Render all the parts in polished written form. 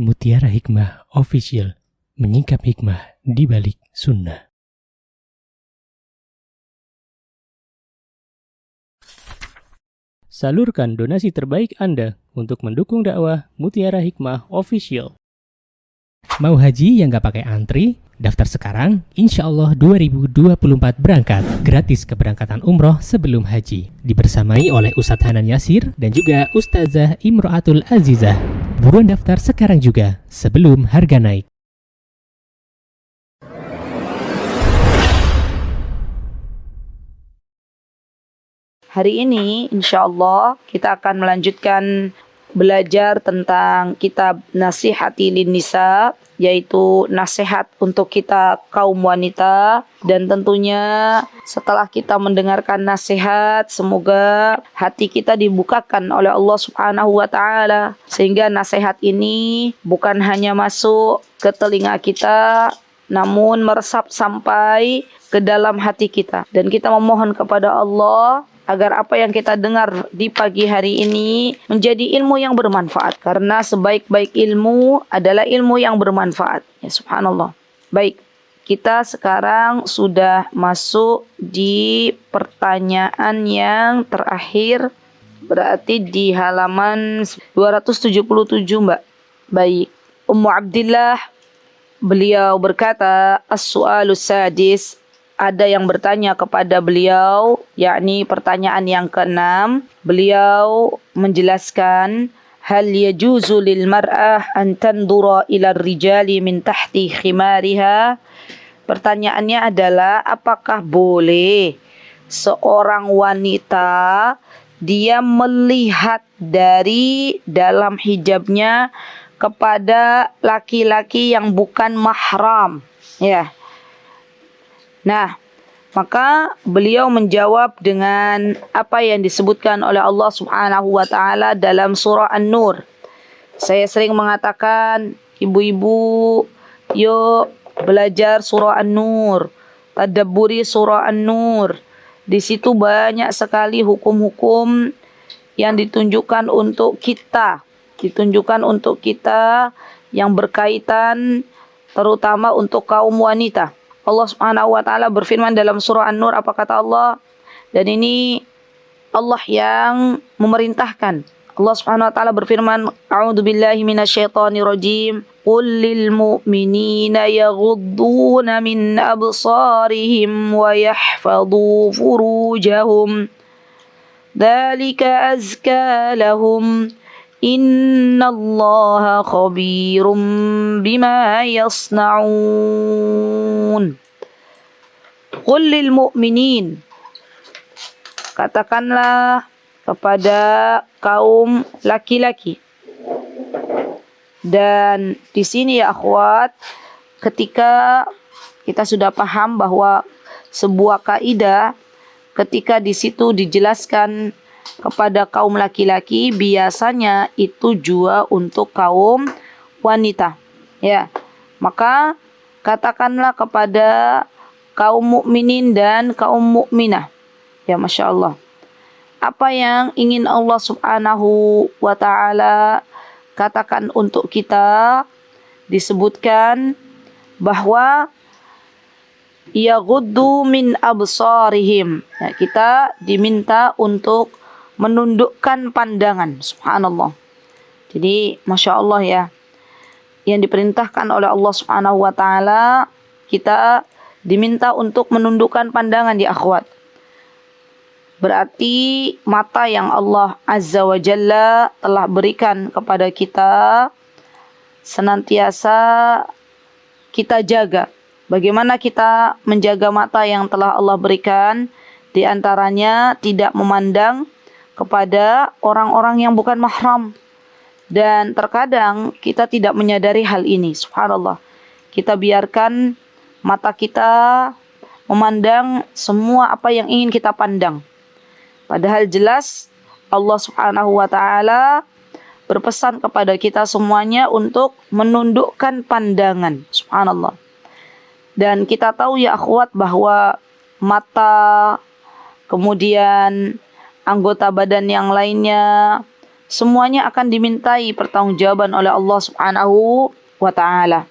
Mutiara Hikmah Official, menyingkap hikmah di balik sunnah. Salurkan donasi terbaik Anda untuk mendukung dakwah Mutiara Hikmah Official. Mau haji yang gak pakai antri? Daftar sekarang, insya Allah 2024 berangkat. Gratis keberangkatan umroh sebelum haji. Dibersamai oleh Ustadz Hanan Yasir dan juga Ustazah Imro'atul Azizah. Buruan daftar sekarang juga, sebelum harga naik. Hari ini insya Allah kita akan melanjutkan belajar tentang kitab Nasihati Linnisa, yaitu nasihat untuk kita kaum wanita. Dan tentunya setelah kita mendengarkan nasihat, semoga hati kita dibukakan oleh Allah Subhanahu wa Ta'ala, sehingga nasihat ini bukan hanya masuk ke telinga kita, namun meresap sampai ke dalam hati kita. Dan kita memohon kepada Allah agar apa yang kita dengar di pagi hari ini menjadi ilmu yang bermanfaat. Karena sebaik-baik ilmu adalah ilmu yang bermanfaat. Ya, subhanallah. Baik, kita sekarang sudah masuk di pertanyaan yang terakhir. Berarti di halaman 277, Mbak. Baik. Ummu Abdillah, beliau berkata, as-su'alus sadis. Ada yang bertanya kepada beliau, yakni pertanyaan yang ke-6. Beliau menjelaskan, hal yajuzu lil mar'ah an tandura ila rijali min tahti khimariha. Pertanyaannya adalah, apakah boleh seorang wanita dia melihat dari dalam hijabnya kepada laki-laki yang bukan mahram? Ya. Nah, maka beliau menjawab dengan apa yang disebutkan oleh Allah Subhanahu wa Ta'ala dalam surah An-Nur. Saya sering mengatakan, ibu-ibu, yuk belajar surah An-Nur, tadabburi surah An-Nur. Di situ banyak sekali hukum-hukum yang ditunjukkan untuk kita, yang berkaitan terutama untuk kaum wanita. Allah Subhanahu wa Ta'ala berfirman dalam surah An-Nur, apa kata Allah? Dan ini Allah yang memerintahkan. Allah Subhanahu wa Ta'ala berfirman, a'udzu billahi minasyaitonir rajim. Qul lil mu'minina yaghudduna min absarihim wa yahfadhu furujahum. Dzalika azka lahum. Innallaha khabirum bima yasna'un. Qul lil mu'minin, katakanlah kepada kaum laki-laki. Dan di sini ya akhwat, ketika kita sudah paham bahwa sebuah kaidah, ketika di situ dijelaskan kepada kaum laki-laki, biasanya itu juga untuk kaum wanita. Ya, maka katakanlah kepada kaum mukminin dan kaum mukminah. Ya, masya Allah. Apa yang ingin Allah Subhanahu wa Ta'ala katakan untuk kita, disebutkan bahwa yaghuddu min absarihim. Ya, kita diminta untuk menundukkan pandangan. Subhanallah. Jadi masya Allah ya, yang diperintahkan oleh Allah Subhanahu wa Ta'ala, kita diminta untuk menundukkan pandangan di akhwat. Berarti mata yang Allah Azza wa Jalla telah berikan kepada kita senantiasa kita jaga. Bagaimana kita menjaga mata yang telah Allah berikan? Di antaranya tidak memandang kepada orang-orang yang bukan mahram. Dan terkadang kita tidak menyadari hal ini. Subhanallah. Kita biarkan mata kita memandang semua apa yang ingin kita pandang. Padahal jelas Allah Subhanahu wa Ta'ala berpesan kepada kita semuanya untuk menundukkan pandangan. Subhanallah. Dan kita tahu ya akhwat bahwa mata, kemudian anggota badan yang lainnya, semuanya akan dimintai pertanggungjawaban oleh Allah Subhanahu wa taala.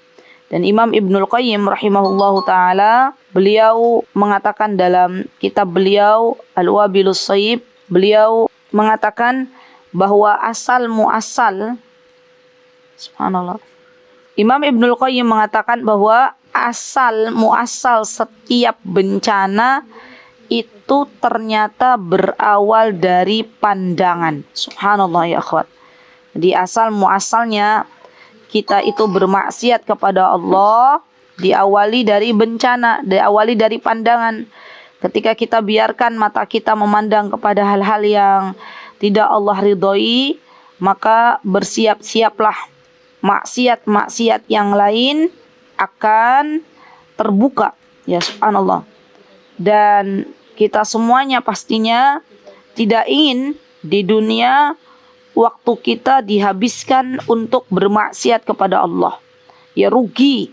Dan Imam Ibnul Qayyim rahimahullahu taala, beliau mengatakan dalam kitab beliau Al-Wabilus Shayyib, beliau mengatakan bahwa asal muasal, subhanallah, Imam Ibnul Qayyim mengatakan bahwa asal muasal setiap bencana itu ternyata berawal dari pandangan. Subhanallah ya akhwat. Di asal muasalnya kita itu bermaksiat kepada Allah diawali dari bencana, diawali dari pandangan. Ketika kita biarkan mata kita memandang kepada hal-hal yang tidak Allah ridhoi, maka bersiap-siaplah maksiat-maksiat yang lain akan terbuka. Ya subhanallah. Dan kita semuanya pastinya tidak ingin di dunia waktu kita dihabiskan untuk bermaksiat kepada Allah. Ya rugi.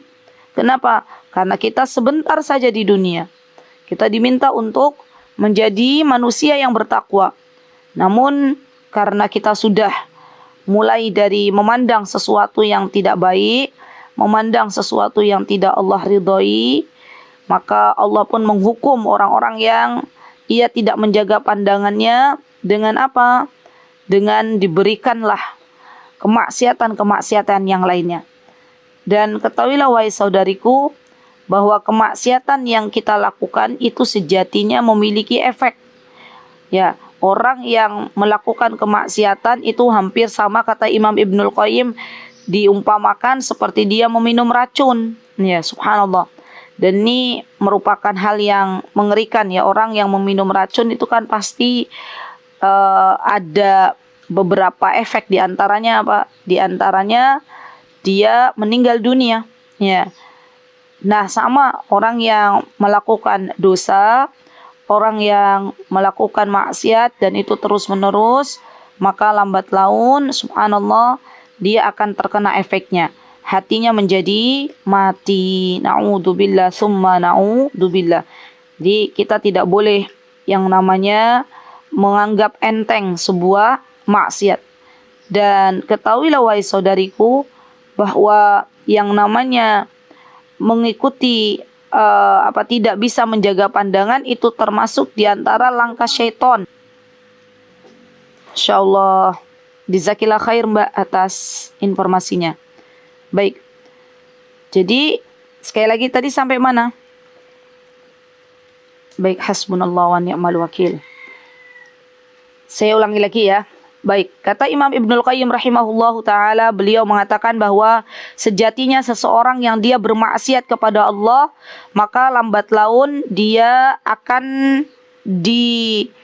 Kenapa? Karena kita sebentar saja di dunia. Kita diminta untuk menjadi manusia yang bertakwa. Namun karena kita sudah mulai dari memandang sesuatu yang tidak baik, memandang sesuatu yang tidak Allah ridhoi, maka Allah pun menghukum orang-orang yang ia tidak menjaga pandangannya dengan apa? Dengan diberikanlah kemaksiatan-kemaksiatan yang lainnya. Dan ketahuilah wahai saudariku, bahwa kemaksiatan yang kita lakukan itu sejatinya memiliki efek. Ya, orang yang melakukan kemaksiatan itu hampir sama, kata Imam Ibnul Qayyim, diumpamakan seperti dia meminum racun. Ya, subhanallah. Dan ini merupakan hal yang mengerikan ya. Orang yang meminum racun itu kan pasti ada beberapa efek. Di antaranya apa? Di antaranya dia meninggal dunia. Ya. Nah, sama orang yang melakukan dosa, orang yang melakukan maksiat dan itu terus-menerus, maka lambat laun subhanallah dia akan terkena efeknya. Hatinya menjadi mati. Na'udzubillah summa na'udzubillah. Jadi kita tidak boleh yang namanya menganggap enteng sebuah maksiat. Dan ketahuilah wahai saudariku bahwa yang namanya mengikuti tidak bisa menjaga pandangan itu termasuk diantara langkah syaitan. Insyaallah jazakillah khair Mbak atas informasinya. Baik. Jadi sekali lagi tadi sampai mana? Baik, hasbunallah wa ni'mal wakil. Saya ulangi lagi ya. Baik, kata Imam Ibnul Qayyim rahimahullahu taala, beliau mengatakan bahwa sejatinya seseorang yang dia bermaksiat kepada Allah, maka lambat laun dia akan dikenakan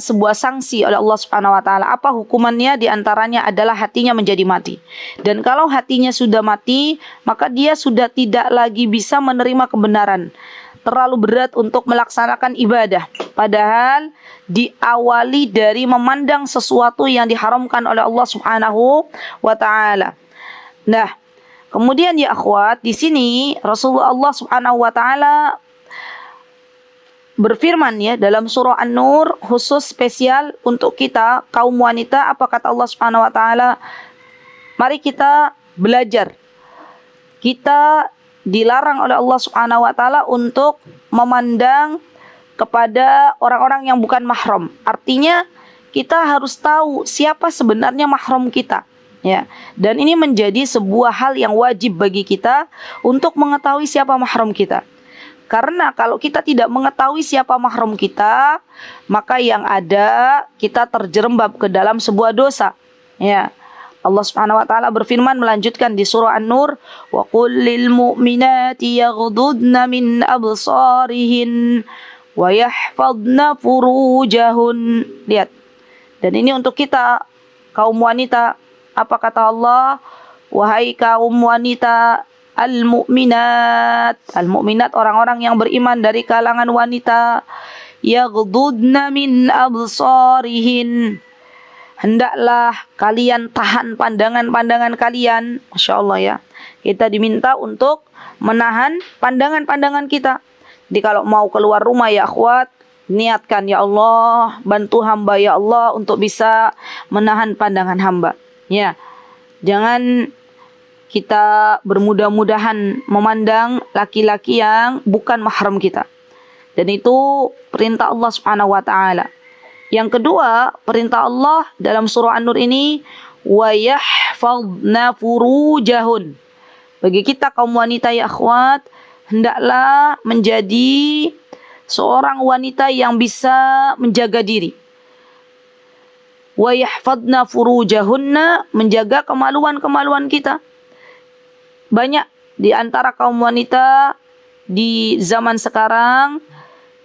sebuah sanksi oleh Allah Subhanahu wa taala. Apa hukumannya? Di antaranya adalah hatinya menjadi mati. Dan kalau hatinya sudah mati, maka dia sudah tidak lagi bisa menerima kebenaran. Terlalu berat untuk melaksanakan ibadah. Padahal diawali dari memandang sesuatu yang diharamkan oleh Allah Subhanahu wa taala. Nah, kemudian ya akhwat, di sini Rasulullah Allah Subhanahu wa taala berfirman ya dalam surah An-Nur, khusus spesial untuk kita kaum wanita. Apa kata Allah Subhanahu wa taala? Mari kita belajar. Kita dilarang oleh Allah Subhanahu wa taala untuk memandang kepada orang-orang yang bukan mahram. Artinya kita harus tahu siapa sebenarnya mahram kita, ya. Dan ini menjadi sebuah hal yang wajib bagi kita untuk mengetahui siapa mahram kita. Karena kalau kita tidak mengetahui siapa mahram kita, maka yang ada kita terjerembab ke dalam sebuah dosa, ya. Allah Subhanahu wa taala berfirman melanjutkan di surah An-Nur, wa qul lil mu'minati yaghdudna min absarihin wa yahfadna furujahun. Lihat. Dan ini untuk kita kaum wanita. Apa kata Allah? Wahai kaum wanita al-mu'minat. Al-mu'minat orang-orang yang beriman dari kalangan wanita. Yaghdudna min absarihin. Hendaklah kalian tahan pandangan-pandangan kalian. Masya Allah ya. Kita diminta untuk menahan pandangan-pandangan kita. Jadi kalau mau keluar rumah ya akhwat, niatkan, ya Allah, bantu hamba ya Allah untuk bisa menahan pandangan hamba. Ya, jangan kita bermudah-mudahan memandang laki-laki yang bukan mahram kita. Dan itu perintah Allah Subhanahu wa taala. Yang kedua, perintah Allah dalam surah An-Nur ini, wa yahfazna furujahun. Bagi kita kaum wanita ya akhwat, hendaklah menjadi seorang wanita yang bisa menjaga diri. Wa yahfazna furujahunna, menjaga kemaluan-kemaluan kita. Banyak di antara kaum wanita di zaman sekarang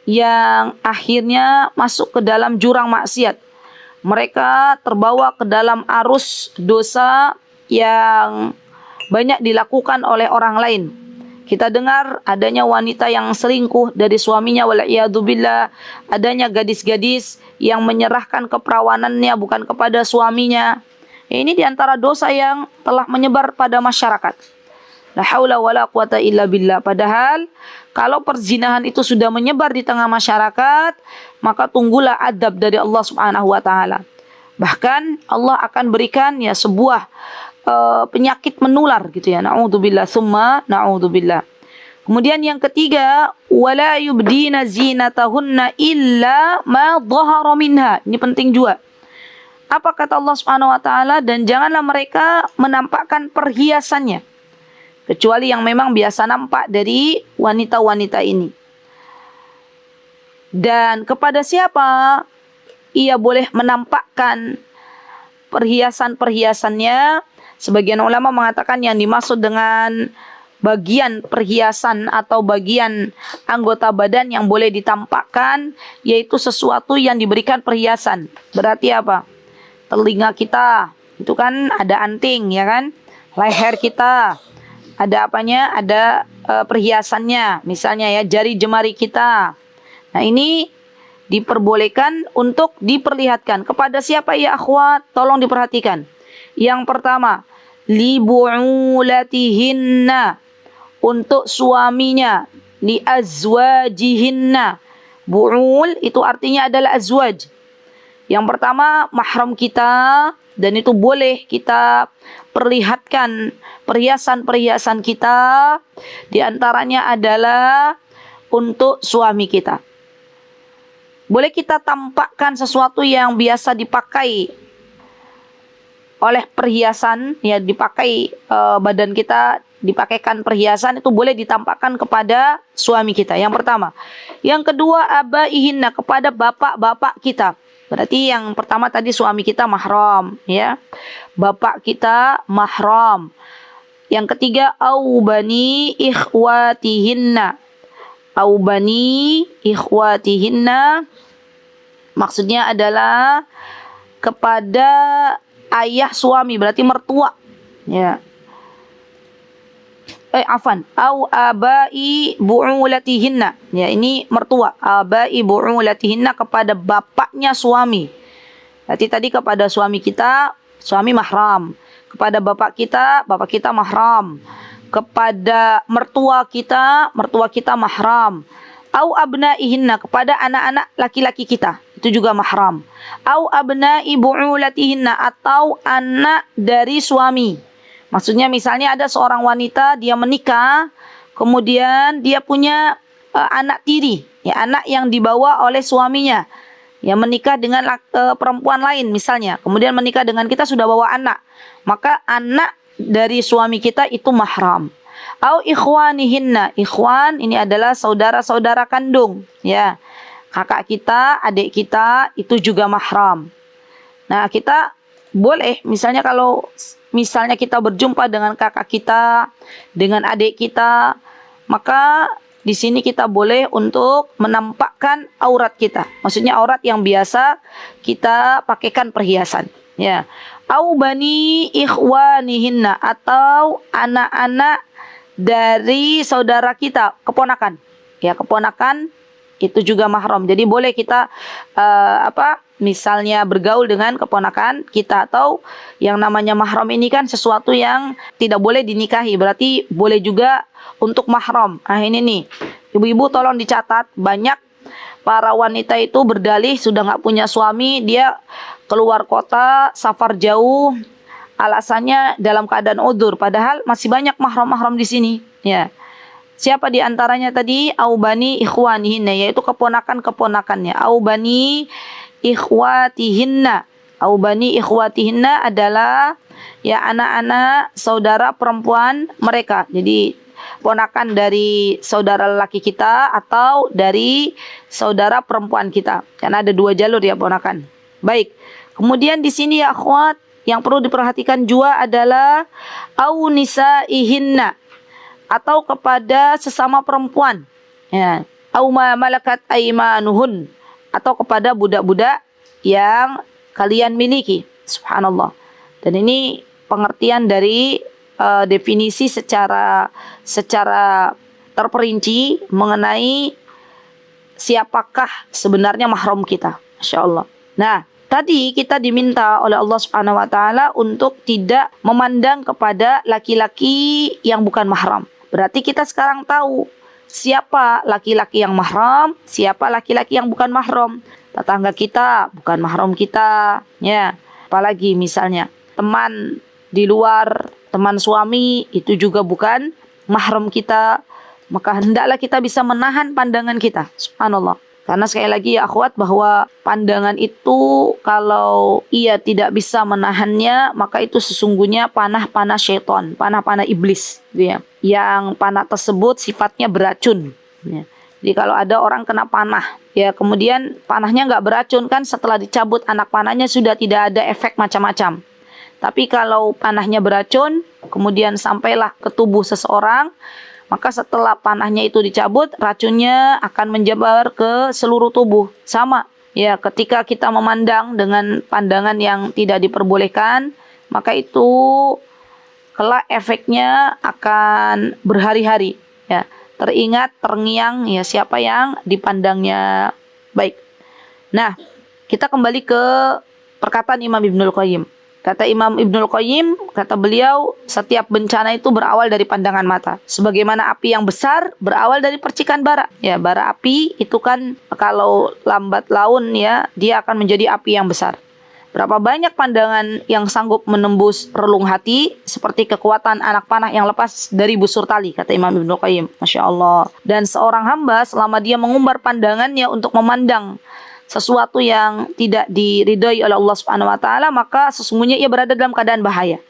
yang akhirnya masuk ke dalam jurang maksiat. Mereka terbawa ke dalam arus dosa yang banyak dilakukan oleh orang lain. Kita dengar adanya wanita yang selingkuh dari suaminya, wala'iyadzubillah. Adanya gadis-gadis yang menyerahkan keperawanannya bukan kepada suaminya. Ini diantara dosa yang telah menyebar pada masyarakat. La haula wala quwata illa billah. Padahal kalau perzinahan itu sudah menyebar di tengah masyarakat, maka tunggulah adab dari Allah Subhanahu wa taala. Bahkan Allah akan berikan ya sebuah penyakit menular gitu ya. Na'udzubillah summa na'udzubillah. Kemudian yang ketiga, wala yubdina zinatahunna illa ma dhahara minha. Ini penting juga. Apa kata Allah Subhanahu wa taala? Dan janganlah mereka menampakkan perhiasannya kecuali yang memang biasa nampak dari wanita-wanita ini. Dan kepada siapa ia boleh menampakkan perhiasan-perhiasannya? Sebagian ulama mengatakan yang dimaksud dengan bagian perhiasan atau bagian anggota badan yang boleh ditampakkan yaitu sesuatu yang diberikan perhiasan. Berarti apa? Telinga kita, itu kan ada anting ya kan? Leher kita ada apanya? Ada perhiasannya. Misalnya ya jari jemari kita. Nah ini diperbolehkan untuk diperlihatkan. Kepada siapa ya akhwat? Tolong diperhatikan. Yang pertama, li bu'ulatihinna, untuk suaminya, li azwajihinna. Bu'ul itu artinya adalah azwaj. Yang pertama mahram kita, dan itu boleh kita perlihatkan perhiasan-perhiasan kita, di antaranya adalah untuk suami kita. Boleh kita tampakkan sesuatu yang biasa dipakai oleh perhiasan, ya dipakai badan kita, dipakaikan perhiasan, itu boleh ditampakkan kepada suami kita. Yang pertama. Yang kedua, abaihinna, kepada bapak-bapak kita. Berarti yang pertama tadi suami kita mahram, ya. Bapak kita mahram. Yang ketiga, au bani ikhwatihinna. Au bani ikhwatihinna maksudnya adalah kepada ayah suami, berarti mertua, ya. Au abai bu'ulatihinna. Ya, ini mertua. Abai bu'ulatihinna, kepada bapaknya suami. Berarti tadi kepada suami kita, suami mahram. Kepada bapak kita mahram. Kepada mertua kita mahram. Au abnaihinna, kepada anak-anak laki-laki kita, itu juga mahram. Au abnai bu'ulatihinna, atau anak dari suami. Maksudnya misalnya ada seorang wanita, dia menikah, kemudian dia punya anak tiri, ya, anak yang dibawa oleh suaminya, yang menikah dengan perempuan lain misalnya, kemudian menikah dengan kita sudah bawa anak, maka anak dari suami kita itu mahram. Au ikhwanihinna, ikhwan ini adalah saudara-saudara kandung, ya, kakak kita, adik kita, itu juga mahram. Nah kita boleh, misalnya kalau misalnya kita berjumpa dengan kakak kita, dengan adik kita, maka di sini kita boleh untuk menampakkan aurat kita. Maksudnya aurat yang biasa kita pakaikan perhiasan, ya. Au bani ikhwanihinna, atau anak-anak dari saudara kita, keponakan. Ya, keponakan itu juga mahram. Jadi boleh kita misalnya bergaul dengan keponakan kita, atau yang namanya mahram ini kan sesuatu yang tidak boleh dinikahi, berarti boleh juga untuk mahram. Nah ini nih, ibu-ibu tolong dicatat, banyak para wanita itu berdalih sudah nggak punya suami, dia keluar kota, safar jauh, alasannya dalam keadaan udzur, padahal masih banyak mahram-mahram di sini. Ya. Siapa di antaranya tadi? Au bani ikhwanihinna, yaitu keponakan-keponakannya. Au bani ikhwatihinna. Au bani ikhwatihinna adalah ya anak-anak saudara perempuan mereka. Jadi ponakan dari saudara lelaki kita atau dari saudara perempuan kita. Karena ada dua jalur ya ponakan. Baik. Kemudian di sini ya akhwat, yang perlu diperhatikan juga adalah au nisaihinna, atau kepada sesama perempuan, ya, au ma malakat aimanuhun, atau kepada budak-budak yang kalian miliki. Subhanallah. Dan ini pengertian dari definisi secara terperinci mengenai siapakah sebenarnya mahram kita. Masya Allah. Nah, tadi kita diminta oleh Allah Subhanahu wa taala untuk tidak memandang kepada laki-laki yang bukan mahram. Berarti kita sekarang tahu siapa laki-laki yang mahram, siapa laki-laki yang bukan mahram. Tetangga kita bukan mahram kita, ya. Apalagi misalnya teman di luar, teman suami itu juga bukan mahram kita. Maka hendaklah kita bisa menahan pandangan kita. Subhanallah. Karena sekali lagi ya akhwat, bahwa pandangan itu kalau ia tidak bisa menahannya, maka itu sesungguhnya panah-panah syaitan, panah-panah iblis, gitu ya. Yang panah tersebut sifatnya beracun. Ya. Jadi kalau ada orang kena panah, ya kemudian panahnya nggak beracun, kan setelah dicabut anak panahnya sudah tidak ada efek macam-macam. Tapi kalau panahnya beracun, kemudian sampailah ke tubuh seseorang, maka setelah panahnya itu dicabut, racunnya akan menjabar ke seluruh tubuh. Sama, ya ketika kita memandang dengan pandangan yang tidak diperbolehkan, maka itu kelak efeknya akan berhari-hari. Ya, teringat, terngiang, ya siapa yang dipandangnya baik. Nah, kita kembali ke perkataan Imam Ibnul Qayyim. Kata Imam Ibnul Qayyim, kata beliau, setiap bencana itu berawal dari pandangan mata. Sebagaimana api yang besar berawal dari percikan bara. Ya, bara api itu kan kalau lambat laun ya, dia akan menjadi api yang besar. Berapa banyak pandangan yang sanggup menembus relung hati, seperti kekuatan anak panah yang lepas dari busur tali, kata Imam Ibnul Qayyim. Masya Allah. Dan seorang hamba selama dia mengumbar pandangannya untuk memandang sesuatu yang tidak diridhai oleh Allah Subhanahu wa taala, maka sesungguhnya ia berada dalam keadaan bahaya.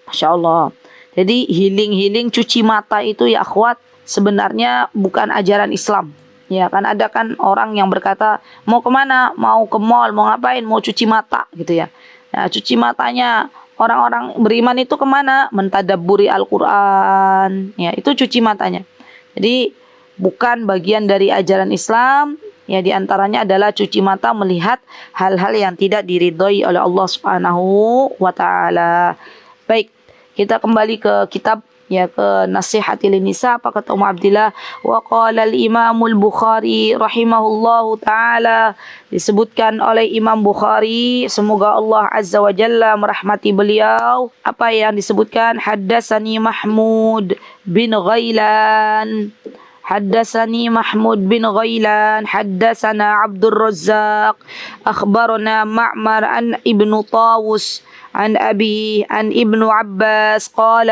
Masya Allah. Jadi healing cuci mata itu ya akhwat, sebenarnya bukan ajaran Islam. Ya kan ada kan orang yang berkata, mau kemana? Mau ke mall, mau ngapain? Mau cuci mata gitu ya. Nah, cuci matanya orang-orang beriman itu kemana? Mentadabburi Al-Quran. Ya, itu cuci matanya. Jadi bukan bagian dari ajaran Islam. Ya, di antaranya adalah cuci mata melihat hal-hal yang tidak diridhoi oleh Allah Subhanahu wa taala. Baik, kita kembali ke kitab, ya, ke Nasihatil Nisa. Apa kata Ummu Abdillah? Wa qala al-Imamul Bukhari rahimahullahu taala, disebutkan oleh Imam Bukhari, semoga Allah Azza wa Jalla merahmati beliau. Apa yang disebutkan? Haddatsani Mahmud bin Ghailan. حدثني محمود بن غيلان حدثنا عبد الرزاق أخبرنا معمر عن ابن طاووس عن أبي عن ابن عباس قال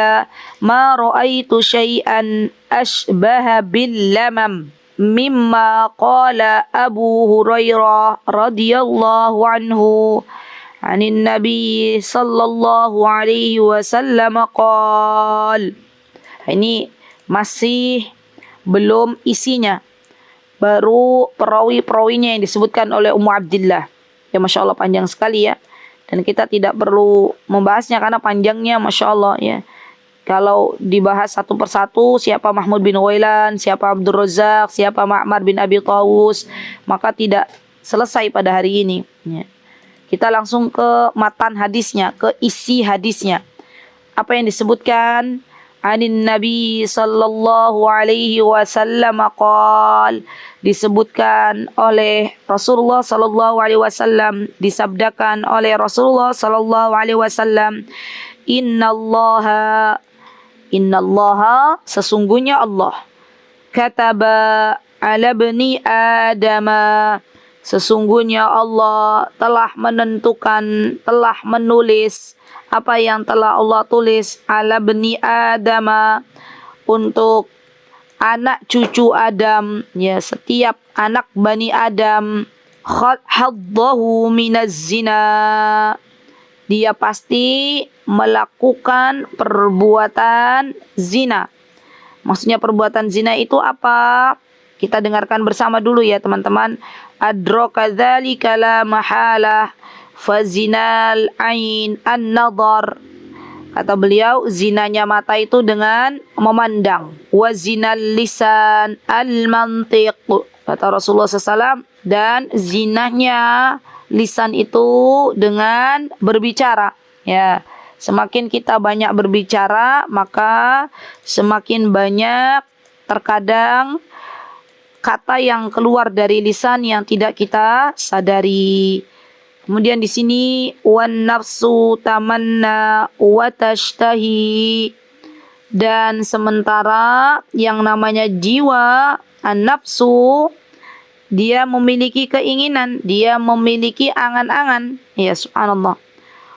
ما رأيت شيئا أشبه باللمم مما قال أبو هريرة رضي الله عنه عن النبي صلى الله عليه وسلم قال. Ini masih belum isinya, baru perawi-perawinya yang disebutkan oleh Ummu Abdillah. Ya Masya Allah, panjang sekali ya, dan kita tidak perlu membahasnya karena panjangnya Masya Allah ya. Kalau dibahas satu persatu, siapa Mahmud bin Ghailan, siapa Abdul Razak, siapa Ma'mar bin Abi Tawus, maka tidak selesai pada hari ini ya. Kita langsung ke matan hadisnya, ke isi hadisnya. Apa yang disebutkan? Anin Nabi sallallahu alaihi wasallam qal, disebutkan oleh Rasulullah sallallahu alaihi wasallam, disabdakan oleh Rasulullah sallallahu alaihi wasallam, innallaha sesungguhnya Allah, kataba ala bani Adama. Sesungguhnya Allah telah menentukan, telah menulis apa yang telah Allah tulis ala bani Adama untuk anak cucu Adam, ya, setiap anak Bani Adam, haddahu minaz zina, dia pasti melakukan perbuatan zina. Maksudnya perbuatan zina itu apa? Kita dengarkan bersama dulu ya teman-teman. Adraka dzalika la mahalah fazinal ain an-nadhar. Kata beliau, zinanya mata itu dengan memandang. Wa zinal lisan al-mantiq. Kata Rasulullah SAW. Dan zinanya lisan itu dengan berbicara. Ya, semakin kita banyak berbicara, maka semakin banyak terkadang kata yang keluar dari lisan yang tidak kita sadari. Kemudian di sini wan nafsu tamanna wa tashtahi, dan sementara yang namanya jiwa an-nafsu, dia memiliki keinginan, dia memiliki angan-angan, ya subhanallah.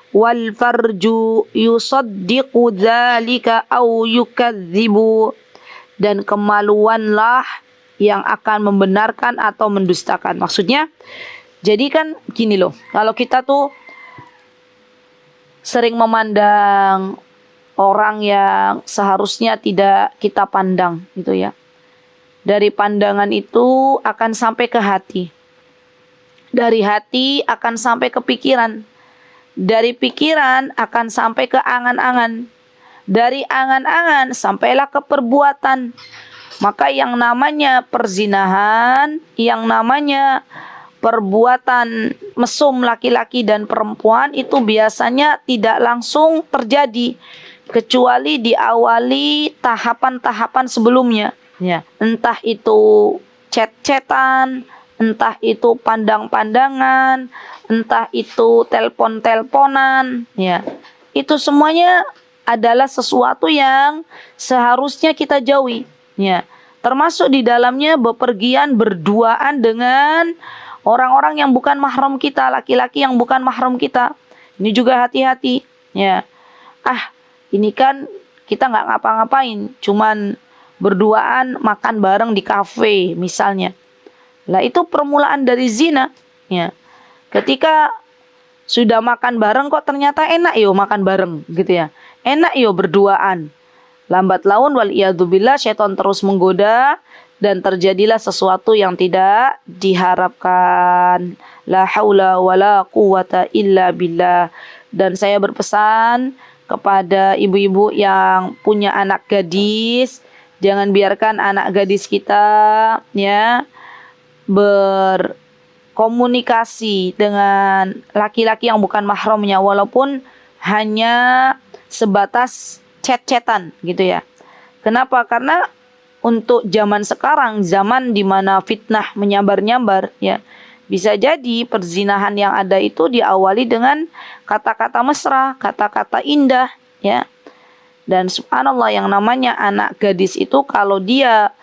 Wal farju yusaddiqu dzalika aw yukadzibu, dan kemaluanlah yang akan membenarkan atau mendustakan. Maksudnya, jadi kan gini loh, kalau kita tuh sering memandang orang yang seharusnya tidak kita pandang gitu ya. Dari pandangan itu akan sampai ke hati. Dari hati akan sampai ke pikiran. Dari pikiran akan sampai ke angan-angan. Dari angan-angan sampailah ke perbuatan. Maka yang namanya perzinahan, yang namanya perbuatan mesum laki-laki dan perempuan itu biasanya tidak langsung terjadi, kecuali diawali tahapan-tahapan sebelumnya. Ya, entah itu chat-chatan, entah itu pandang-pandangan, entah itu telepon-teleponan. Ya, itu semuanya adalah sesuatu yang seharusnya kita jauhi. Ya, termasuk di dalamnya bepergian berduaan dengan orang-orang yang bukan mahram kita, laki-laki yang bukan mahram kita. Ini juga hati-hati. Ya, ini kan kita nggak ngapa-ngapain, cuman berduaan makan bareng di kafe misalnya. Lah itu permulaan dari zina. Ya, ketika sudah makan bareng kok ternyata enak yo makan bareng gitu ya, enak yo berduaan. Lambat laun waliyadzubillah syaitan terus menggoda dan terjadilah sesuatu yang tidak diharapkan. La haula wala quwata illa billah. Dan saya berpesan kepada ibu-ibu yang punya anak gadis, jangan biarkan anak gadis kita ya berkomunikasi dengan laki-laki yang bukan mahramnya, walaupun hanya sebatas chat-chatan gitu ya. Kenapa? Karena untuk zaman sekarang, zaman di mana fitnah menyambar-nyambar ya, bisa jadi perzinahan yang ada itu diawali dengan kata-kata mesra, kata-kata indah ya. Dan subhanallah, yang namanya anak gadis itu kalau dia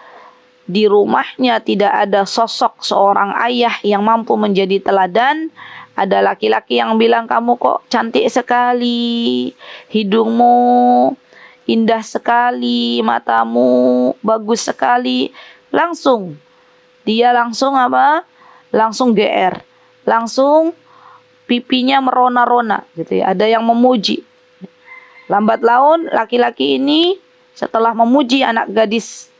di rumahnya tidak ada sosok seorang ayah yang mampu menjadi teladan, ada laki-laki yang bilang kamu kok cantik sekali, hidungmu indah sekali, matamu bagus sekali, dia langsung apa? Langsung GR, langsung pipinya merona-rona gitu ya. Ada yang memuji. Lambat laun laki-laki ini setelah memuji anak gadis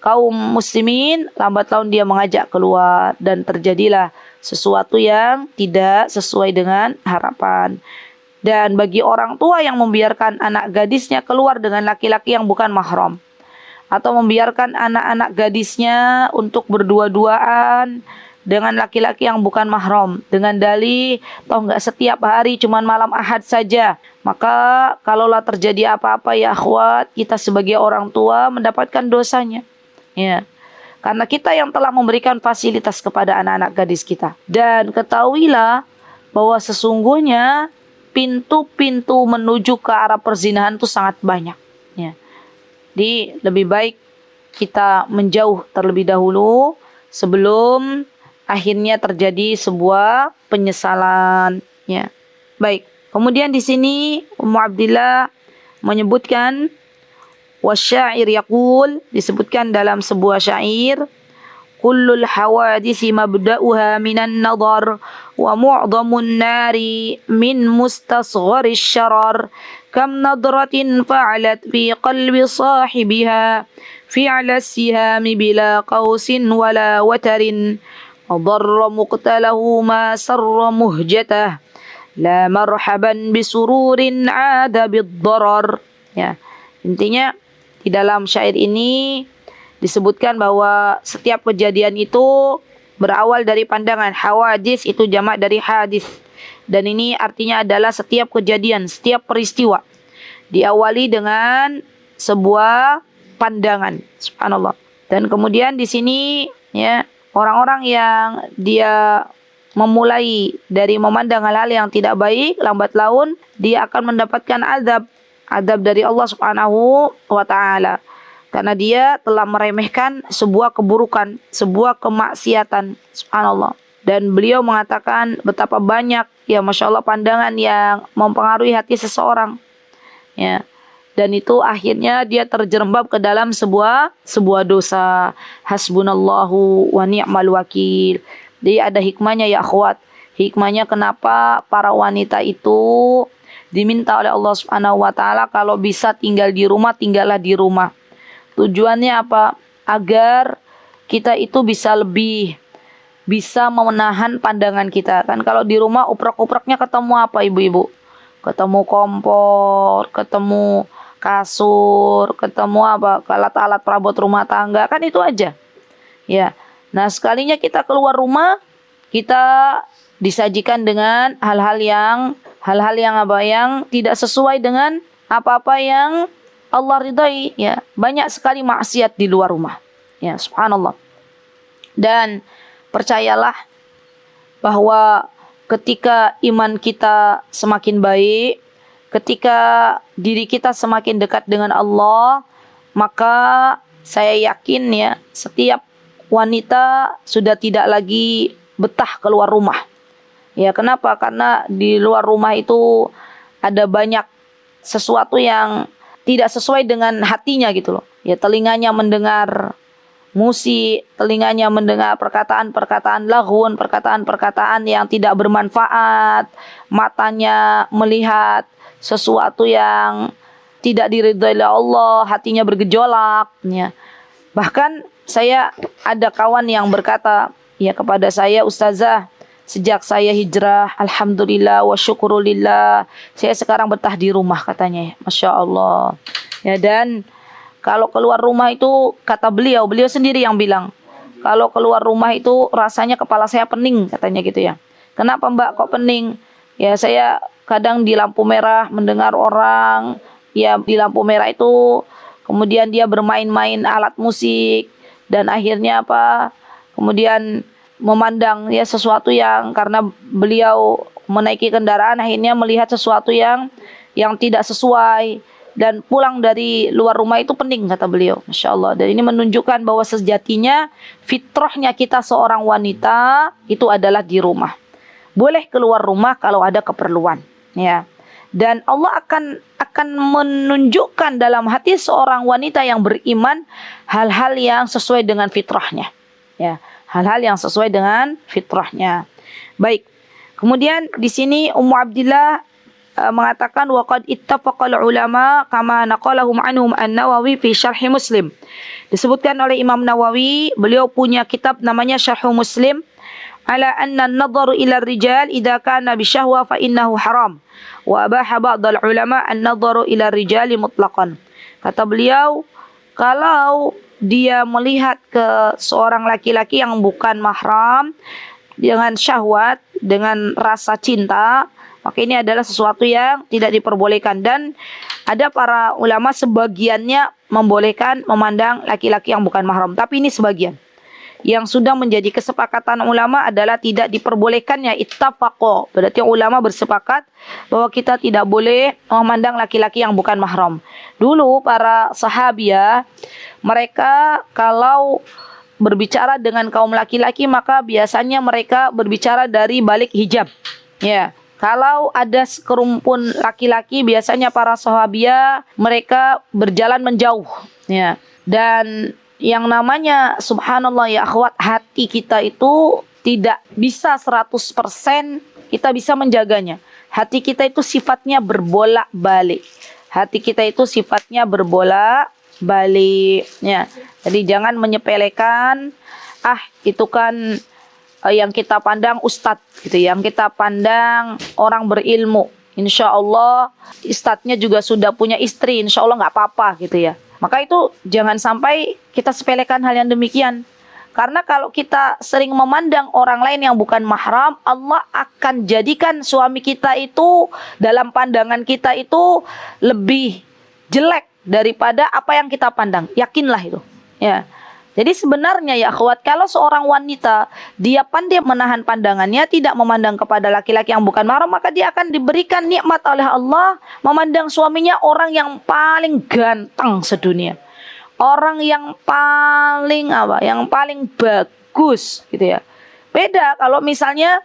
kaum muslimin, lambat laun dia mengajak keluar dan terjadilah sesuatu yang tidak sesuai dengan harapan. Dan bagi orang tua yang membiarkan anak gadisnya keluar dengan laki-laki yang bukan mahram, atau membiarkan anak-anak gadisnya untuk berdua-duaan dengan laki-laki yang bukan mahram dengan dalih toh nggak setiap hari, cuman malam Ahad saja, maka kalaulah terjadi apa-apa ya akhwat, kita sebagai orang tua mendapatkan dosanya ya, karena kita yang telah memberikan fasilitas kepada anak-anak gadis kita. Dan ketahuilah bahwa sesungguhnya pintu-pintu menuju ke arah perzinahan itu sangat banyak ya. Jadi lebih baik kita menjauh terlebih dahulu sebelum akhirnya terjadi sebuah penyesalan. Ya. Baik. Kemudian di sini Ummu Abdillah menyebutkan wasyair yaqul, disebutkan dalam sebuah syair, kullul hawadisi mabda'uha minan nadar wa mu'dhamun nari min mustasgharis syarar kam nadratin fa'alat fi qalbi sahibiha fi'la sihami bila qausin wala watarin adarra muqtalahu ma sarra muhjatah la marhaban bisururin ada bid-darar. Ya, intinya di dalam syair ini disebutkan bahwa setiap kejadian itu berawal dari pandangan. Hawadis itu jamak dari hadis. Dan ini artinya adalah setiap kejadian, setiap peristiwa diawali dengan sebuah pandangan. Subhanallah. Dan kemudian di sini ya, orang-orang yang dia memulai dari memandang hal-hal yang tidak baik, lambat laun dia akan mendapatkan azab dari Allah Subhanahu wa taala. Karena dia telah meremehkan sebuah keburukan, sebuah kemaksiatan. Subhanallah. Dan beliau mengatakan betapa banyak, ya Masya Allah, pandangan yang mempengaruhi hati seseorang. Ya. Dan itu akhirnya dia terjerembab ke dalam sebuah dosa. Hasbunallahu wa ni'mal wakil. Jadi ada hikmahnya ya akhwat. Hikmahnya kenapa para wanita itu diminta oleh Allah Subhanahu wa taala kalau bisa tinggal di rumah, tinggallah di rumah. Tujuannya apa? Agar kita itu bisa menahan pandangan kita. Kan kalau di rumah uprak-upraknya ketemu apa ibu-ibu? Ketemu kompor, ketemu kasur, ketemu apa? Alat-alat perabot rumah tangga, kan itu aja. Ya. Nah, sekalinya kita keluar rumah, kita disajikan dengan hal-hal yang apa yang tidak sesuai dengan apa-apa yang Allah ridai, ya. Banyak sekali maksiat di luar rumah. Ya, subhanallah. Dan percayalah bahwa ketika iman kita semakin baik, ketika diri kita semakin dekat dengan Allah, maka saya yakin ya, setiap wanita sudah tidak lagi betah keluar rumah. Ya, kenapa? Karena di luar rumah itu ada banyak sesuatu yang tidak sesuai dengan hatinya gitu loh. Ya, telinganya mendengar musik, telinganya mendengar perkataan-perkataan laghun, perkataan-perkataan yang tidak bermanfaat, matanya melihat sesuatu yang tidak diridhai oleh Allah, hatinya bergejolak. Ya. Bahkan saya ada kawan yang berkata ya kepada saya, Ustazah, sejak saya hijrah, alhamdulillah wa syukurulillah, saya sekarang betah di rumah katanya. Masya Allah. Ya, dan kalau keluar rumah itu, kata beliau sendiri yang bilang, kalau keluar rumah itu rasanya kepala saya pening katanya gitu ya. Kenapa Mbak kok pening? Ya, saya kadang di lampu merah mendengar orang, ya di lampu merah itu kemudian dia bermain-main alat musik dan akhirnya apa? Kemudian memandang ya sesuatu yang karena beliau menaiki kendaraan akhirnya melihat sesuatu yang tidak sesuai dan pulang dari luar rumah itu pening kata beliau. Masya Allah. Dan ini menunjukkan bahwa sejatinya fitrahnya kita seorang wanita itu adalah di rumah. Boleh keluar rumah kalau ada keperluan, ya. Dan Allah akan menunjukkan dalam hati seorang wanita yang beriman hal-hal yang sesuai dengan fitrahnya, ya. Hal-hal yang sesuai dengan fitrahnya. Baik. Kemudian di sini Ummu Abdillah mengatakan waqad ittafaqal ulama kama naqalahum anhum an-Nawawi fi Syarh Muslim. Disebutkan oleh Imam Nawawi, beliau punya kitab namanya Syarh Muslim, ala anna an-nadharu ila ar-rijal idza kana bi syahwa fa innahu haram wa abaha ba'd al-ulama an-nadharu ila ar-rijali mutlaqan. Kata beliau, kalau dia melihat ke seorang laki-laki yang bukan mahram dengan syahwat, dengan rasa cinta, maka ini adalah sesuatu yang tidak diperbolehkan. Dan ada para ulama sebagiannya membolehkan memandang laki-laki yang bukan mahram, tapi ini sebagian. yang sudah menjadi kesepakatan ulama adalah tidak diperbolehkannya, ittafaqo. Berarti ulama bersepakat bahwa kita tidak boleh memandang laki-laki yang bukan mahram. Dulu para sahabiah, mereka kalau berbicara dengan kaum laki-laki maka biasanya mereka berbicara dari balik hijab. Ya. Kalau ada sekerumpun laki-laki, biasanya para sahabiah mereka berjalan menjauh. Ya. Dan yang namanya subhanallah ya akhwat, hati kita itu tidak bisa 100% kita bisa menjaganya. Hati kita itu sifatnya berbolak-balik. Hati kita itu sifatnya berbolak-balik. Ya. Jadi jangan menyepelekan, itu kan yang kita pandang ustadz gitu, yang kita pandang orang berilmu. Insya Allah ustadznya juga sudah punya istri, insya Allah nggak apa-apa gitu ya. Maka itu jangan sampai kita sepelekan hal yang demikian. Karena kalau kita sering memandang orang lain yang bukan mahram, Allah akan jadikan suami kita itu dalam pandangan kita itu lebih jelek daripada apa yang kita pandang. Yakinlah itu. Ya. Jadi sebenarnya ya akhwat, kalau seorang wanita dia pandai menahan pandangannya, tidak memandang kepada laki-laki yang bukan mahram, maka dia akan diberikan nikmat oleh Allah memandang suaminya orang yang paling ganteng sedunia. Orang yang paling yang paling bagus gitu ya. Beda kalau misalnya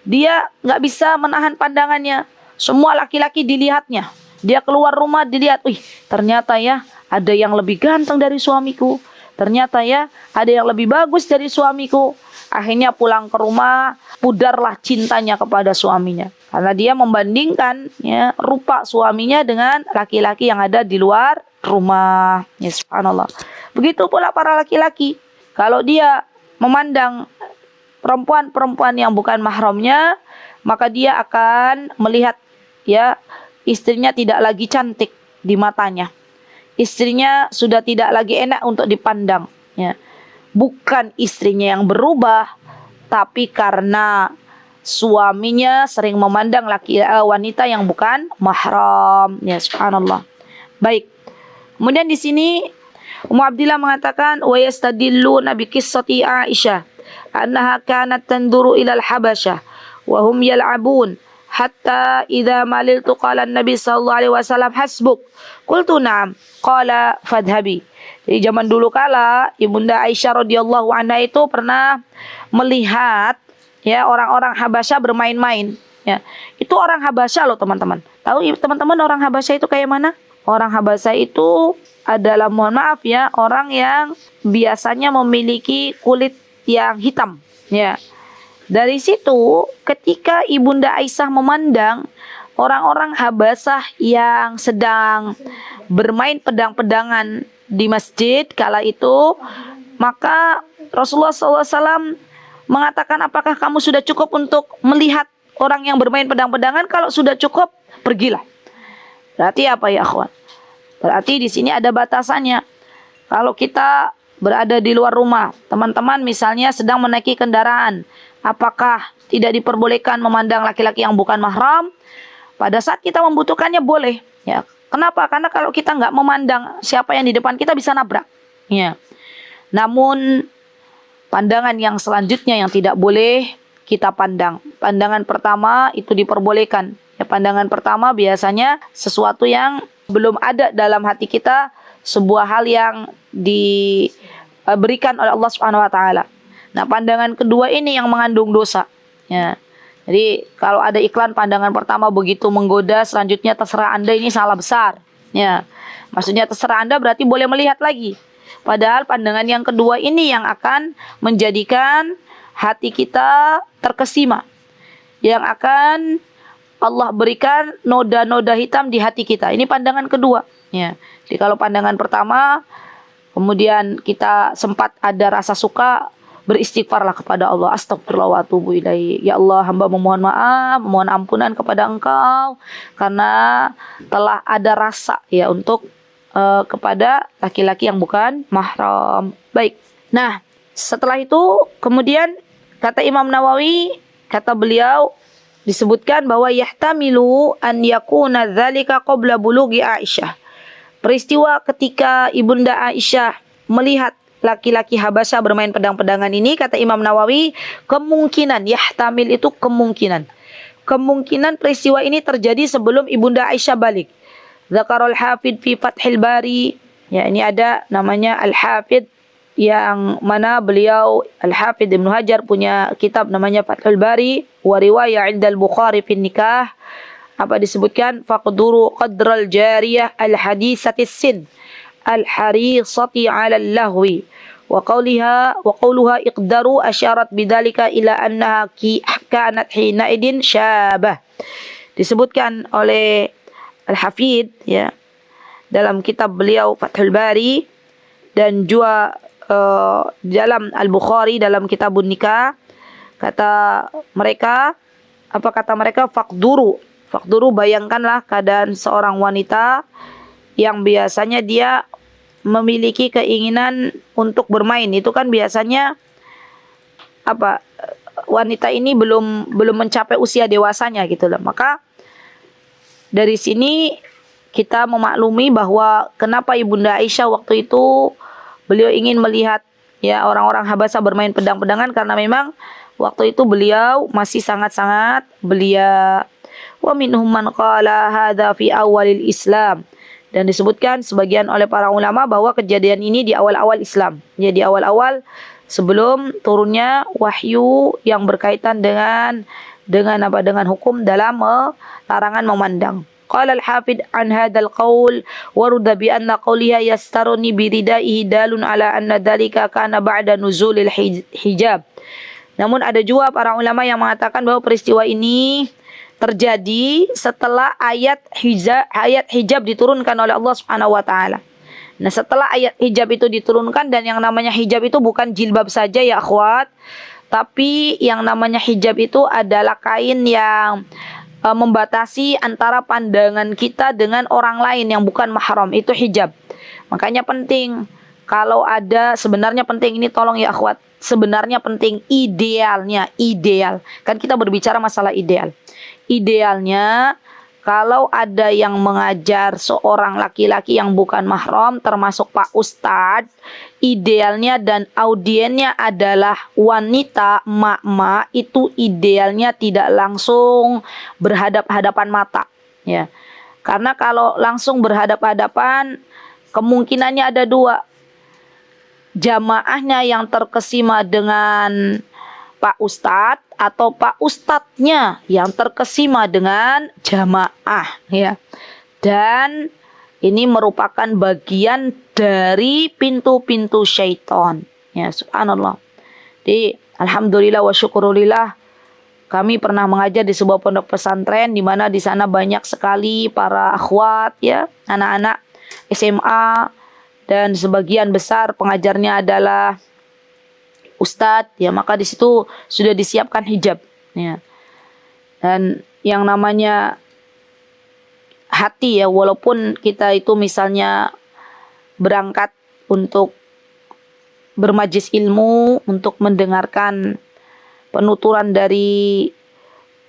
dia nggak bisa menahan pandangannya, semua laki-laki dilihatnya. Dia keluar rumah dilihat, ternyata ya ada yang lebih ganteng dari suamiku. Ternyata ya ada yang lebih bagus dari suamiku. Akhirnya pulang ke rumah, pudarlah cintanya kepada suaminya. Karena dia membandingkan ya rupa suaminya dengan laki-laki yang ada di luar rumah. Ya subhanallah. Begitu pula para laki-laki. Kalau dia memandang perempuan-perempuan yang bukan mahramnya, maka dia akan melihat ya istrinya tidak lagi cantik di matanya. Istrinya sudah tidak lagi enak untuk dipandang. Ya. Bukan istrinya yang berubah, tapi karena suaminya sering memandang wanita yang bukan mahram. Ya, subhanallah. Baik. Kemudian di sini Ummu Abdillah mengatakan wa yastadilluna bi qissati Aisyah annaha kanat tanduru ila al-Habasyah wa hum yal'abun hatta idza maliltu qala an-nabi sallallahu alaihi wasallam hasbuk qultu na'am qala fadhhabi. Jadi zaman dulu kala Ibunda Aisyah radhiyallahu anha itu pernah melihat ya orang-orang Habasyah bermain-main ya. Itu orang Habasyah loh teman-teman. Tahu teman-teman orang Habasyah itu kayak mana? Orang Habasyah itu adalah, mohon maaf ya, orang yang biasanya memiliki kulit yang hitam ya. Dari situ ketika Ibunda Aisyah memandang orang-orang Habasyah yang sedang bermain pedang-pedangan di masjid kala itu, maka Rasulullah SAW mengatakan, apakah kamu sudah cukup untuk melihat orang yang bermain pedang-pedangan? Kalau sudah cukup, pergilah. Berarti apa ya akhwan? Berarti di sini ada batasannya. Kalau kita berada di luar rumah, teman-teman misalnya sedang menaiki kendaraan, apakah tidak diperbolehkan memandang laki-laki yang bukan mahram? Pada saat kita membutuhkannya boleh. Ya. Kenapa? Karena kalau kita nggak memandang siapa yang di depan kita bisa nabrak. Ya. Namun pandangan yang selanjutnya yang tidak boleh kita pandang. Pandangan pertama itu diperbolehkan. Ya, pandangan pertama biasanya sesuatu yang belum ada dalam hati kita, sebuah hal yang diberikan oleh Allah Subhanahu wa taala. Nah, pandangan kedua ini yang mengandung dosa. Ya. Jadi kalau ada iklan pandangan pertama begitu menggoda, selanjutnya terserah Anda, ini salah besar. Ya. Maksudnya terserah Anda berarti boleh melihat lagi. Padahal pandangan yang kedua ini yang akan menjadikan hati kita terkesima. Yang akan Allah berikan noda-noda hitam di hati kita. Ini pandangan kedua. Ya. Jadi kalau pandangan pertama, kemudian kita sempat ada rasa suka, beristighfarlah kepada Allah. Astagfirullah wa atubu ilaihi. Ya Allah, hamba memohon maaf, memohon ampunan kepada Engkau karena telah ada rasa ya untuk kepada laki-laki yang bukan mahram. Baik. Nah, setelah itu kemudian kata Imam Nawawi, kata beliau disebutkan bahwa yahtamilu an yakuna dzalika qabla bulughi Aisyah. Peristiwa ketika Ibunda Aisyah melihat laki-laki Habasyah bermain pedang-pedangan ini, kata Imam Nawawi, kemungkinan, yahtamil itu kemungkinan. Kemungkinan peristiwa ini terjadi sebelum Ibunda Aisyah balik. Zakarul Hafidh fi Fathil Bari. Ya, ini ada namanya Al-Hafidh, yang mana beliau Al-Hafidh Ibnu Hajar punya kitab namanya Fathul Bari wa riwayah 'inda al-Bukhari fi nikah. Apa disebutkan? Faqduru qadral jariyah al-hadisatis sin al-harisati 'ala al-lahwi wa qawluha iqdaru asyarat bidzalika ila annaha kanat hina idin syabah. Disebutkan oleh Al-Hafidh ya dalam kitab beliau Fathul Bari dan juga dalam Al-Bukhari dalam kitabun nikah, kata mereka faqduru bayangkanlah keadaan seorang wanita yang biasanya dia memiliki keinginan untuk bermain. Itu kan biasanya wanita ini belum mencapai usia dewasanya gitu loh. Maka dari sini kita memaklumi bahwa kenapa Ibunda Aisyah waktu itu beliau ingin melihat ya orang-orang Habasyah bermain pedang-pedangan, karena memang waktu itu beliau masih sangat-sangat belia. Wa minhum man qala hadza fi awalil Islam. Dan disebutkan sebagian oleh para ulama bahwa kejadian ini di awal-awal Islam. Ya, di awal-awal sebelum turunnya wahyu yang berkaitan dengan hukum dalam larangan memandang. Qala al-Hafidh an hadzal qaul warudda bi anna qawliha yastaruni bi ridaihi dalun ala anna dzalika kana ba'da nuzulil hijab. Namun ada juga para ulama yang mengatakan bahwa peristiwa ini terjadi setelah ayat hijab diturunkan oleh Allah Subhanahu wa taala. Nah, setelah ayat hijab itu diturunkan, dan yang namanya hijab itu bukan jilbab saja ya akhwat, tapi yang namanya hijab itu adalah kain yang membatasi antara pandangan kita dengan orang lain yang bukan mahram, itu hijab. Makanya penting kalau ada, sebenarnya penting ini, tolong ya akhwat, sebenarnya penting ideal. Kan kita berbicara masalah ideal. Idealnya kalau ada yang mengajar seorang laki-laki yang bukan mahram termasuk Pak Ustadz, idealnya dan audiennya adalah wanita, mak-mak, itu idealnya tidak langsung berhadap-hadapan mata ya. Karena kalau langsung berhadap-hadapan kemungkinannya ada dua. Jamaahnya yang terkesima dengan Pak Ustadz atau Pak Ustadznya yang terkesima dengan jamaah ya. Dan ini merupakan bagian dari pintu-pintu syaitan ya, subhanallah. Jadi alhamdulillah wa syukurillah, kami pernah mengajar di sebuah pondok pesantren di mana di sana banyak sekali para akhwat ya, anak-anak SMA, dan sebagian besar pengajarnya adalah ustadz ya, maka di situ sudah disiapkan hijab ya. Dan yang namanya hati ya, walaupun kita itu misalnya berangkat untuk bermajlis ilmu, untuk mendengarkan penuturan dari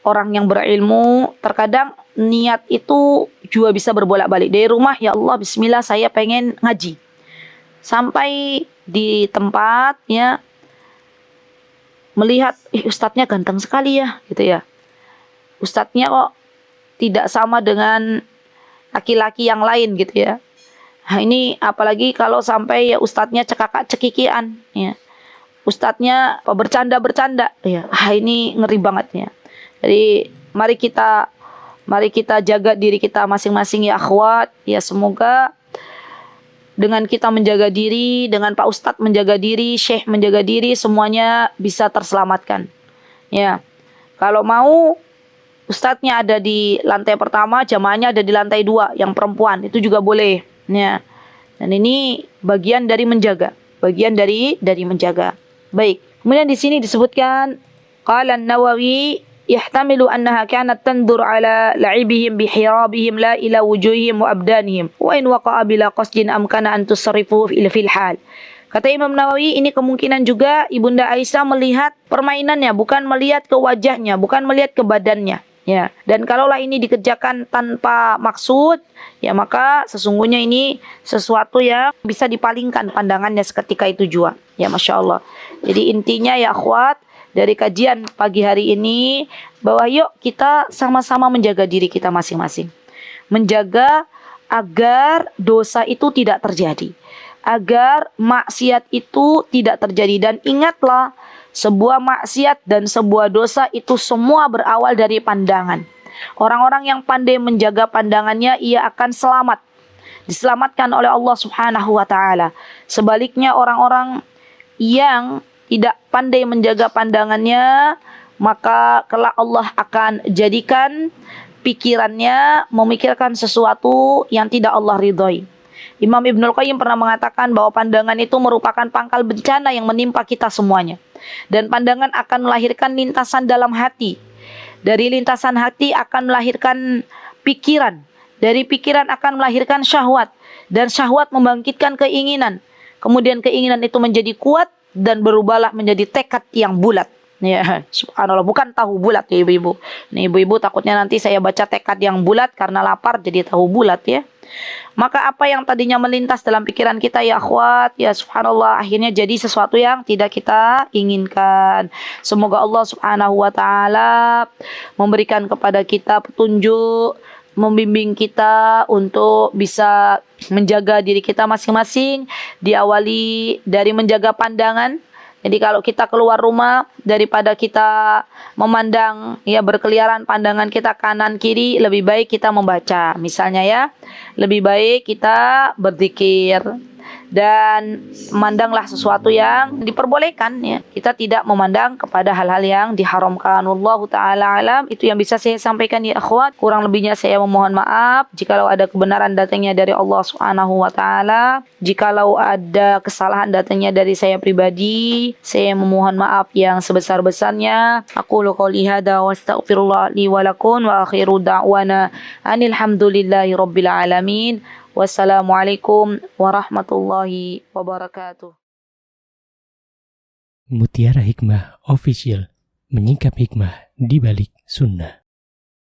orang yang berilmu, terkadang niat itu juga bisa berbolak-balik. Dari rumah, ya Allah bismillah saya pengen ngaji, sampai di tempat ya melihat ustadznya ganteng sekali ya gitu ya, ustadznya kok tidak sama dengan laki-laki yang lain gitu ya. Nah, ini apalagi kalau sampai ya ustadznya cekakak-cekikian ya, ustadznya bercanda-bercanda ya, ini ngeri banget ya. Jadi mari kita jaga diri kita masing-masing ya akhwat ya. Semoga dengan kita menjaga diri, dengan Pak Ustadz menjaga diri, Syekh menjaga diri, semuanya bisa terselamatkan. Ya, kalau mau Ustadznya ada di lantai pertama, jamaahnya ada di lantai 2, yang perempuan itu juga boleh. Ya, dan ini bagian dari menjaga, menjaga. Baik. Kemudian di sini disebutkan, qala an-Nawawi yahtamilu annaha kanat tandur ala la'ibihim bihirabihim la ila wujuhihim wa abdanihim wa in waqa'a bila qasdin amkana an tusarrifu fil hal. Kata Imam Nawawi, ini kemungkinan juga Ibunda Aisyah melihat permainannya, bukan melihat ke wajahnya, bukan melihat ke badannya Ya, dan kalaulah ini dikerjakan tanpa maksud, ya maka sesungguhnya ini sesuatu yang bisa dipalingkan pandangannya seketika itu juga. Ya, Masya Allah. Jadi intinya ya akhwat, dari kajian pagi hari ini, bahwa yuk kita sama-sama menjaga diri kita masing-masing. Menjaga agar dosa itu tidak terjadi. Agar maksiat itu tidak terjadi. Dan ingatlah, sebuah maksiat dan sebuah dosa itu semua berawal dari pandangan. Orang-orang yang pandai menjaga pandangannya, ia akan selamat. Diselamatkan oleh Allah Subhanahu wa ta'ala. Sebaliknya orang-orang yang tidak pandai menjaga pandangannya, maka kelak Allah akan jadikan pikirannya memikirkan sesuatu yang tidak Allah ridhoi. Imam Ibnul Qayyim pernah mengatakan bahwa pandangan itu merupakan pangkal bencana yang menimpa kita semuanya. Dan pandangan akan melahirkan lintasan dalam hati. Dari lintasan hati akan melahirkan pikiran. Dari pikiran akan melahirkan syahwat. Dan syahwat membangkitkan keinginan. Kemudian keinginan itu menjadi kuat dan berubahlah menjadi tekad yang bulat. Ya, subhanallah, bukan tahu bulat ya ibu-ibu. Nih ibu-ibu takutnya nanti saya baca tekad yang bulat karena lapar jadi tahu bulat ya. Maka apa yang tadinya melintas dalam pikiran kita ya akhwat, ya subhanallah, akhirnya jadi sesuatu yang tidak kita inginkan. Semoga Allah Subhanahu wa ta'ala memberikan kepada kita petunjuk, membimbing kita untuk bisa menjaga diri kita masing-masing. Diawali dari menjaga pandangan. Jadi kalau kita keluar rumah, daripada kita memandang ya berkeliaran pandangan kita kanan kiri, lebih baik kita membaca. Misalnya ya, lebih baik kita berzikir dan memandanglah sesuatu yang diperbolehkan ya. Kita tidak memandang kepada hal-hal yang diharamkan. Wallahu taala alam. Itu yang bisa saya sampaikan ya akhwat. Kurang lebihnya saya memohon maaf jikalau ada kebenaran datangnya dari Allah Subhanahu wa taala. Jikalau ada kesalahan datangnya dari saya pribadi, saya memohon maaf yang sebesar-besarnya. Aqulu qouli hadza wa astaghfirullah li wa lakum wa akhiru da'wana anil hamdulillahi rabbil alamin. Wassalamualaikum warahmatullahi wabarakatuh. Mutiara Hikmah Official, menyingkap hikmah di balik sunnah.